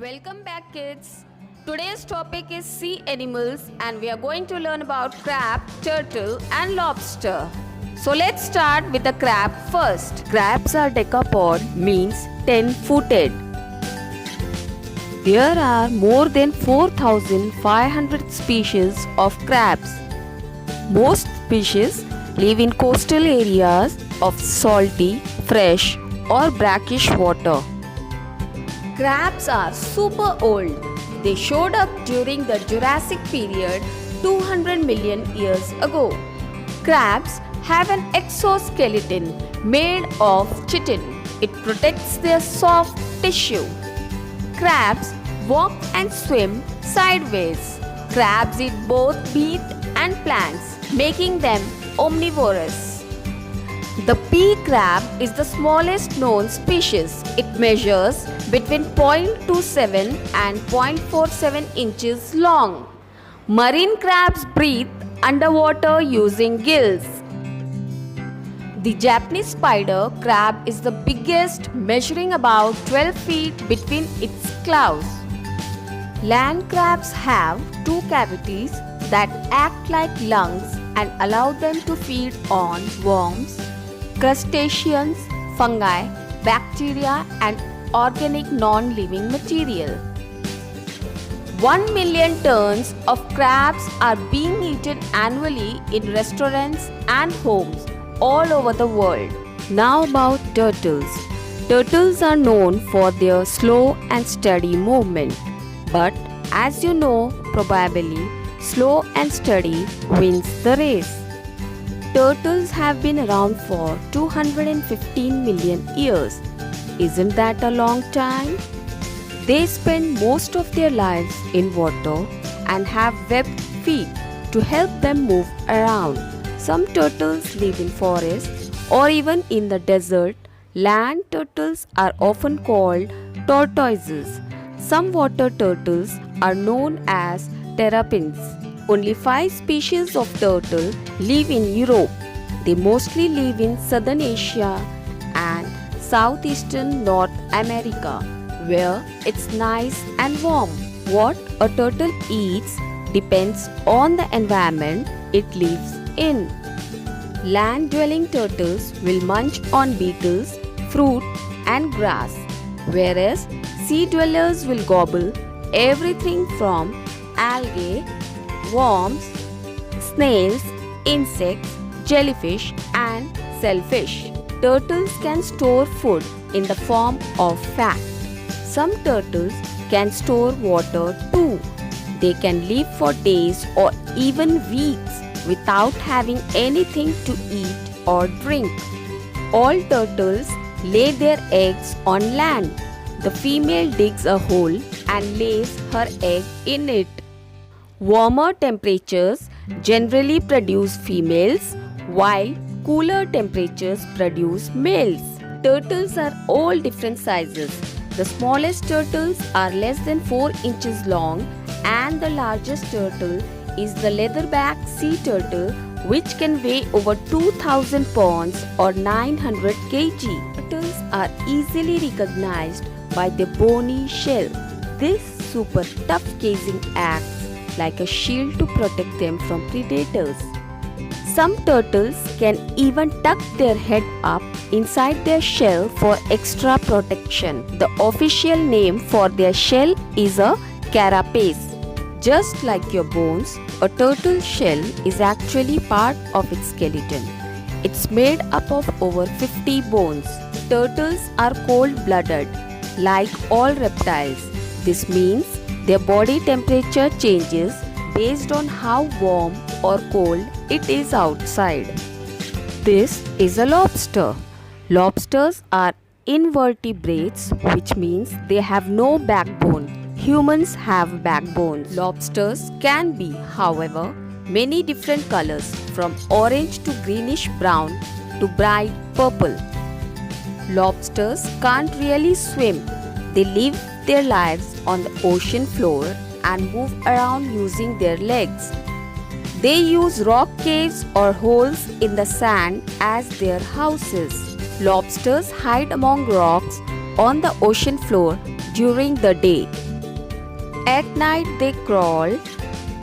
Welcome back, kids. Today's topic is sea animals, and we are going to learn about crab, turtle, and lobster. So let's start with the crab first. Crabs are decapod, means 10-footed. There are more than 4,500 species of crabs. Most species live in coastal areas of salty, fresh, or brackish water. Crabs are super old. They showed up during the Jurassic period 200 million years ago. Crabs have an exoskeleton made of chitin. It protects their soft tissue. Crabs walk and swim sideways. Crabs eat both meat and plants, making them omnivorous. The pea crab is the smallest known species. It measures between 0.27 and 0.47 inches long. Marine crabs breathe underwater using gills. The Japanese spider crab is the biggest, measuring about 12 feet between its claws. Land crabs have two cavities that act like lungs and allow them to feed on worms, crustaceans, fungi, bacteria, and organic non-living material. 1 million tons of crabs are being eaten annually in restaurants and homes all over the world. Now about turtles. Turtles are known for their slow and steady movement. But as you know, probably, slow and steady wins the race. Turtles have been around for 215 million years. Isn't that a long time? They spend most of their lives in water and have webbed feet to help them move around. Some turtles live in forests or even in the desert. Land turtles are often called tortoises. Some water turtles are known as terrapins. Only 5 species of turtle live in Europe. They mostly live in southern Asia and southeastern North America, where it's nice and warm. What a turtle eats depends on the environment it lives in. Land-dwelling turtles will munch on beetles, fruit, and grass, whereas sea dwellers will gobble everything from algae, worms, snails, insects, jellyfish, and shellfish. Turtles can store food in the form of fat. Some turtles can store water too. They can live for days or even weeks without having anything to eat or drink. All turtles lay their eggs on land. The female digs a hole and lays her egg in it. Warmer temperatures generally produce females, while cooler temperatures produce males. Turtles are all different sizes. The smallest turtles are less than 4 inches long, and the largest turtle is the leatherback sea turtle, which can weigh over 2,000 pounds or 900 kg. Turtles are easily recognized by their bony shell. This super tough casing acts like a shield to protect them from predators. Some turtles can even tuck their head up inside their shell for extra protection. The official name for their shell is a carapace. Just like your bones, a turtle's shell is actually part of its skeleton. It's made up of over 50 bones. Turtles are cold-blooded, like all reptiles. This means their body temperature changes based on how warm or cold it is outside. This is a lobster. Lobsters are invertebrates, which means they have no backbone. Humans have backbones. Lobsters can be, however, many different colors, from orange to greenish brown to bright purple. Lobsters can't really swim. They live their lives on the ocean floor and move around using their legs. They use rock caves or holes in the sand as their houses. Lobsters hide among rocks on the ocean floor during the day. At night they crawl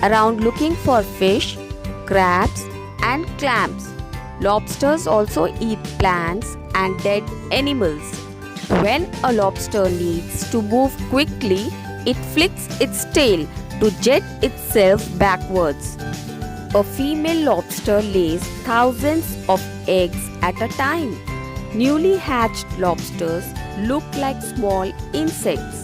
around looking for fish, crabs and clams. Lobsters also eat plants and dead animals. When a lobster needs to move quickly, it flicks its tail to jet itself backwards. A female lobster lays thousands of eggs at a time. Newly hatched lobsters look like small insects.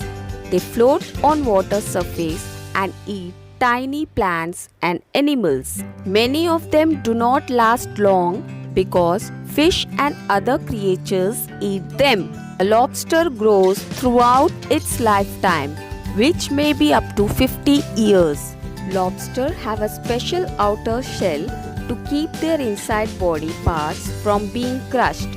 They float on water surface and eat tiny plants and animals. Many of them do not last long because fish and other creatures eat them. A lobster grows throughout its lifetime, which may be up to 50 years. Lobsters have a special outer shell to keep their inside body parts from being crushed.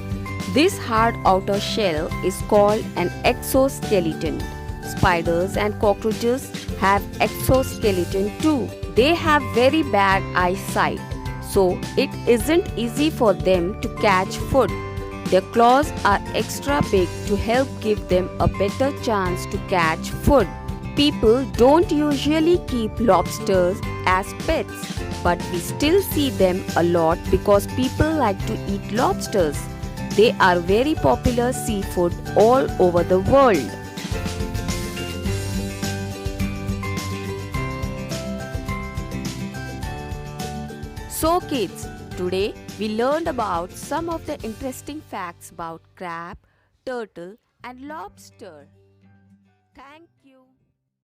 This hard outer shell is called an exoskeleton. Spiders and cockroaches have exoskeleton too. They have very bad eyesight, so it isn't easy for them to catch food. Their claws are extra big to help give them a better chance to catch food. People don't usually keep lobsters as pets, but we still see them a lot because people like to eat lobsters. They are very popular seafood all over the world. So kids, today we learned about some of the interesting facts about crab, turtle and lobster. Thank